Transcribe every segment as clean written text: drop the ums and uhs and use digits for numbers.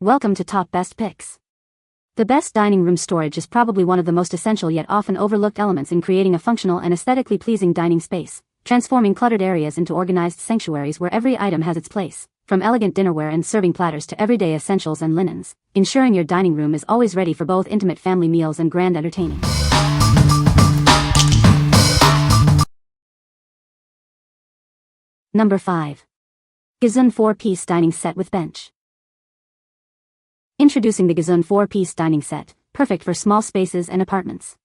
Welcome to Top Best Picks. The best dining room storage is probably one of the most essential yet often overlooked elements in creating a functional and aesthetically pleasing dining space, transforming cluttered areas into organized sanctuaries where every item has its place, from elegant dinnerware and serving platters to everyday essentials and linens, ensuring your dining room is always ready for both intimate family meals and grand entertaining. Number 5. Gizoon 4-piece dining set with bench. Introducing the Gizoon 4-piece dining set, perfect for small spaces and apartments.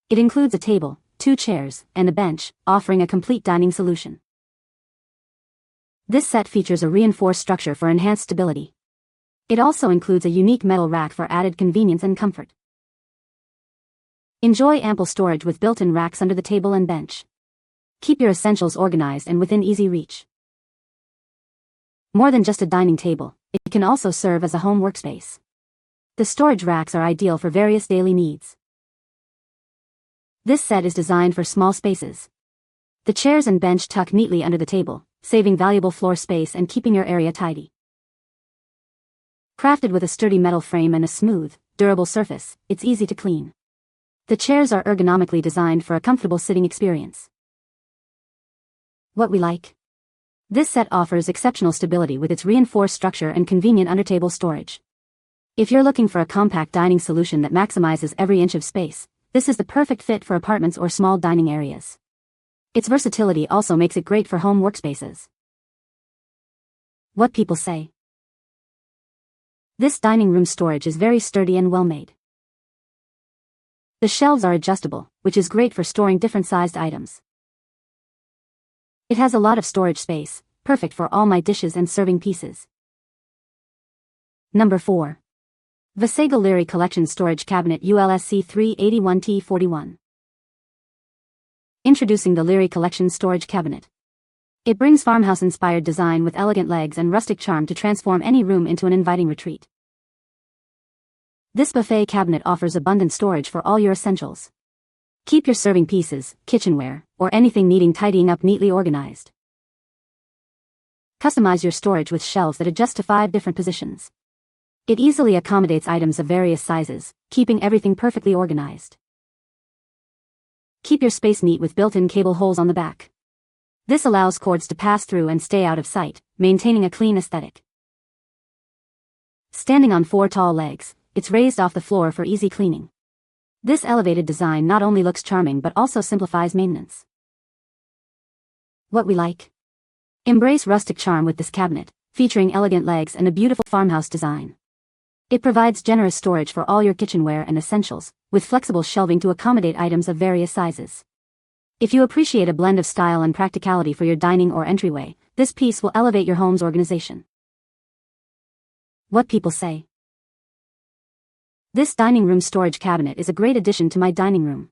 It includes a table, 2 chairs, and a bench, offering a complete dining solution. This set features a reinforced structure for enhanced stability. It also includes a unique metal rack for added convenience and comfort. Enjoy ample storage with built-in racks under the table and bench. Keep your essentials organized and within easy reach. More than just a dining table, it can also serve as a home workspace. The storage racks are ideal for various daily needs. This set is designed for small spaces. The chairs and bench tuck neatly under the table, saving valuable floor space and keeping your area tidy. Crafted with a sturdy metal frame and a smooth, durable surface, it's easy to clean. The chairs are ergonomically designed for a comfortable sitting experience. What we like? This set offers exceptional stability with its reinforced structure and convenient under-table storage. If you're looking for a compact dining solution that maximizes every inch of space, this is the perfect fit for apartments or small dining areas. Its versatility also makes it great for home workspaces. What people say. This dining room storage is very sturdy and well-made. The shelves are adjustable, which is great for storing different-sized items. It has a lot of storage space, perfect for all my dishes and serving pieces. Number 4. VASAGLE LIRY Collection Storage Cabinet ULSC 381T41. Introducing the LIRY Collection Storage Cabinet. It brings farmhouse-inspired design with elegant legs and rustic charm to transform any room into an inviting retreat. This buffet cabinet offers abundant storage for all your essentials. Keep your serving pieces, kitchenware, or anything needing tidying up neatly organized. Customize your storage with shelves that adjust to 5 different positions. It easily accommodates items of various sizes, keeping everything perfectly organized. Keep your space neat with built-in cable holes on the back. This allows cords to pass through and stay out of sight, maintaining a clean aesthetic. Standing on 4 tall legs, it's raised off the floor for easy cleaning. This elevated design not only looks charming but also simplifies maintenance. What we like? Embrace rustic charm with this cabinet, featuring elegant legs and a beautiful farmhouse design. It provides generous storage for all your kitchenware and essentials, with flexible shelving to accommodate items of various sizes. If you appreciate a blend of style and practicality for your dining or entryway, this piece will elevate your home's organization. What people say. This dining room storage cabinet is a great addition to my dining room.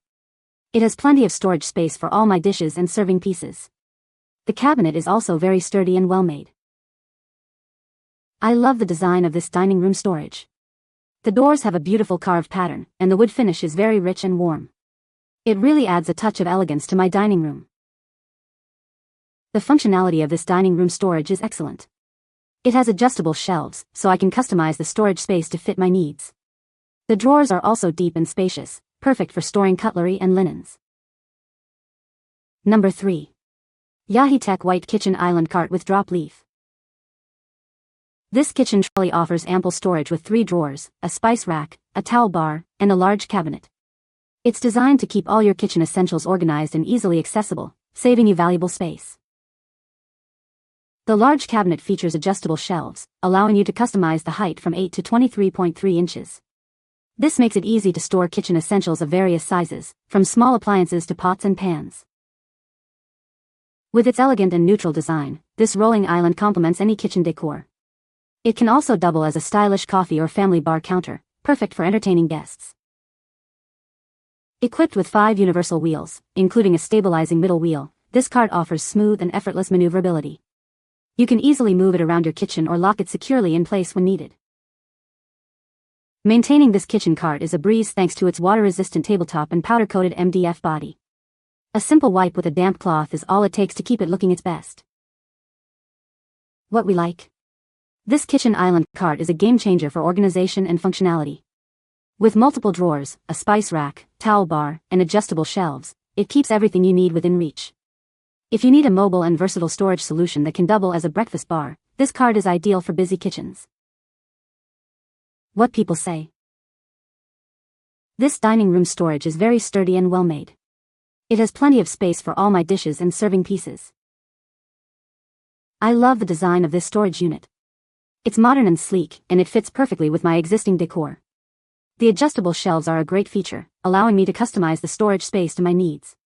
It has plenty of storage space for all my dishes and serving pieces. The cabinet is also very sturdy and well-made. I love the design of this dining room storage. The doors have a beautiful carved pattern, and the wood finish is very rich and warm. It really adds a touch of elegance to my dining room. The functionality of this dining room storage is excellent. It has adjustable shelves, so I can customize the storage space to fit my needs. The drawers are also deep and spacious, perfect for storing cutlery and linens. Number 3. Yaheetech White Kitchen Island Cart with Drop Leaf. This kitchen trolley offers ample storage with 3 drawers, a spice rack, a towel bar, and a large cabinet. It's designed to keep all your kitchen essentials organized and easily accessible, saving you valuable space. The large cabinet features adjustable shelves, allowing you to customize the height from 8 to 23.3 inches. This makes it easy to store kitchen essentials of various sizes, from small appliances to pots and pans. With its elegant and neutral design, this rolling island complements any kitchen decor. It can also double as a stylish coffee or family bar counter, perfect for entertaining guests. Equipped with 5 universal wheels, including a stabilizing middle wheel, this cart offers smooth and effortless maneuverability. You can easily move it around your kitchen or lock it securely in place when needed. Maintaining this kitchen cart is a breeze thanks to its water-resistant tabletop and powder-coated MDF body. A simple wipe with a damp cloth is all it takes to keep it looking its best. What we like? This kitchen island cart is a game changer for organization and functionality. With multiple drawers, a spice rack, towel bar, and adjustable shelves, it keeps everything you need within reach. If you need a mobile and versatile storage solution that can double as a breakfast bar, this cart is ideal for busy kitchens. What people say. This dining room storage is very sturdy and well made. It has plenty of space for all my dishes and serving pieces. I love the design of this storage unit. It's modern and sleek, and it fits perfectly with my existing decor. The adjustable shelves are a great feature, allowing me to customize the storage space to my needs.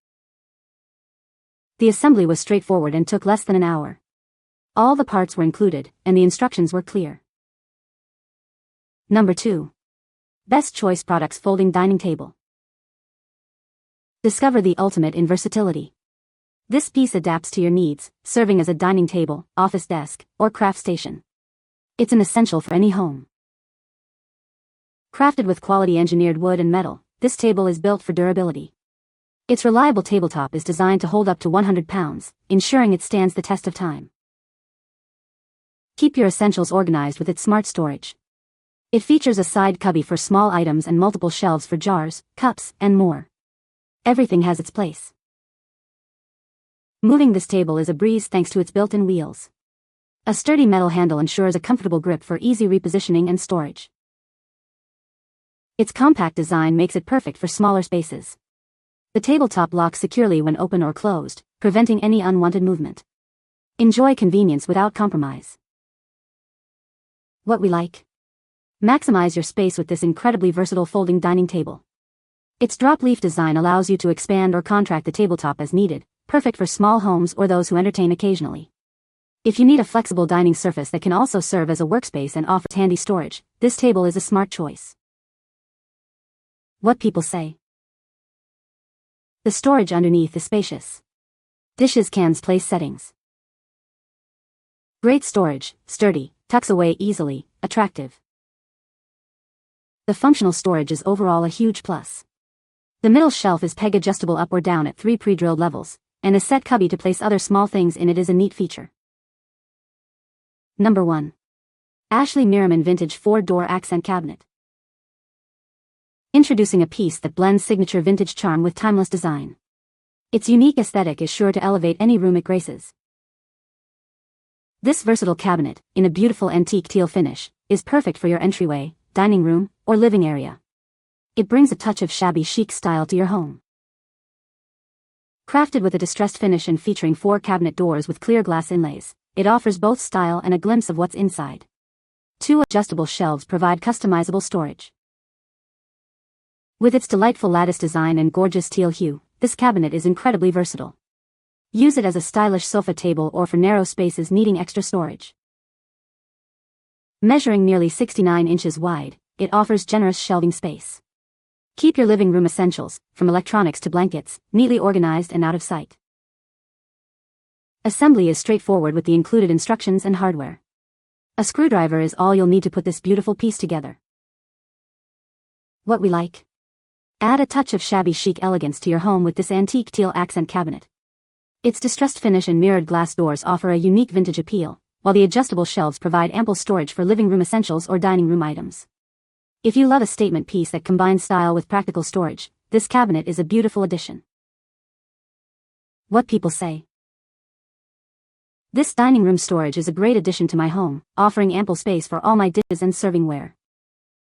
The assembly was straightforward and took less than an hour. All the parts were included, and the instructions were clear. Number 2. Best Choice Products Folding Dining Table. Discover the ultimate in versatility. This piece adapts to your needs, serving as a dining table, office desk, or craft station. It's an essential for any home. Crafted with quality engineered wood and metal, this table is built for durability. Its reliable tabletop is designed to hold up to 100 pounds, ensuring it stands the test of time. Keep your essentials organized with its smart storage. It features a side cubby for small items and multiple shelves for jars, cups, and more. Everything has its place. Moving this table is a breeze thanks to its built-in wheels. A sturdy metal handle ensures a comfortable grip for easy repositioning and storage. Its compact design makes it perfect for smaller spaces. The tabletop locks securely when open or closed, preventing any unwanted movement. Enjoy convenience without compromise. What we like. Maximize your space with this incredibly versatile folding dining table. Its drop-leaf design allows you to expand or contract the tabletop as needed, perfect for small homes or those who entertain occasionally. If you need a flexible dining surface that can also serve as a workspace and offers handy storage, this table is a smart choice. What people say. The storage underneath is spacious. Dishes, cans, place settings. Great storage, sturdy, tucks away easily, attractive. The functional storage is overall a huge plus. The middle shelf is peg adjustable up or down at 3 pre-drilled levels, and a set cubby to place other small things in it is a neat feature. Number 1. Ashley Mirimyn Vintage 4-Door Accent Cabinet. Introducing a piece that blends signature vintage charm with timeless design. Its unique aesthetic is sure to elevate any room it graces. This versatile cabinet, in a beautiful antique teal finish, is perfect for your entryway, dining room, or living area. It brings a touch of shabby chic style to your home. Crafted with a distressed finish and featuring 4 cabinet doors with clear glass inlays, it offers both style and a glimpse of what's inside. 2 adjustable shelves provide customizable storage. With its delightful lattice design and gorgeous teal hue, this cabinet is incredibly versatile. Use it as a stylish sofa table or for narrow spaces needing extra storage. Measuring nearly 69 inches wide, it offers generous shelving space. Keep your living room essentials, from electronics to blankets, neatly organized and out of sight. Assembly is straightforward with the included instructions and hardware. A screwdriver is all you'll need to put this beautiful piece together. What we like. Add a touch of shabby chic elegance to your home with this antique teal accent cabinet. Its distressed finish and mirrored glass doors offer a unique vintage appeal, while the adjustable shelves provide ample storage for living room essentials or dining room items. If you love a statement piece that combines style with practical storage, this cabinet is a beautiful addition. What people say. This dining room storage is a great addition to my home, offering ample space for all my dishes and servingware.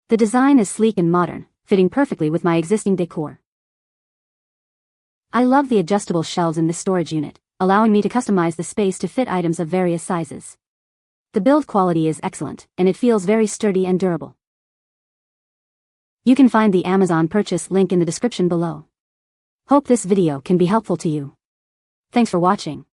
The design is sleek and modern, fitting perfectly with my existing decor. I love the adjustable shelves in this storage unit, allowing me to customize the space to fit items of various sizes. The build quality is excellent, and it feels very sturdy and durable. You can find the Amazon purchase link in the description below. Hope this video can be helpful to you. Thanks for watching.